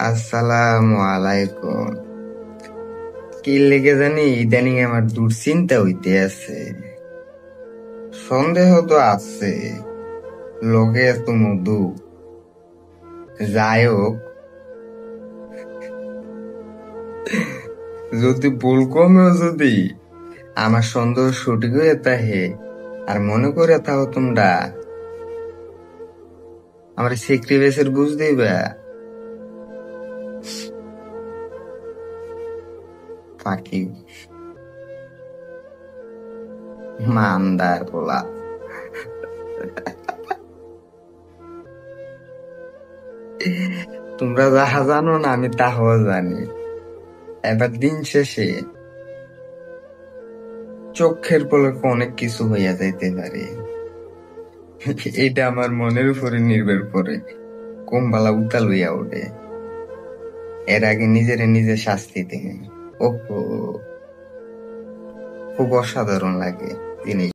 আসসালামু আলাইকুম। কি লেগে জানি ইদানিং আমার দুশ্চিন্তা হইতে আছে। সন্দেহ তো আছে, লোকে এত মধু। যাই হোক, যদি ভুল কমেও যদি আমার সন্দেহ সঠিক হয়ে থাকে, আর মনে করে থাও তোমরা আমার সেক্রিফাইসের বুঝ দিবা। ফাঁকি মানদার পোলা। তোমরা যাহা জানো না আমি তাহাও জানি। এবার দিন শেষে চোখের পলকে অনেক কিছু হইয়া যাইতে পারে। এটা আমার মনের উপরে নির্ভর করে কোন বালা উতাল হইয়া ওঠে। এর আগে নিজেরে নিজে শাস্তি দেয়। ওহো, খুব অসাধারণ লাগে জিনিস।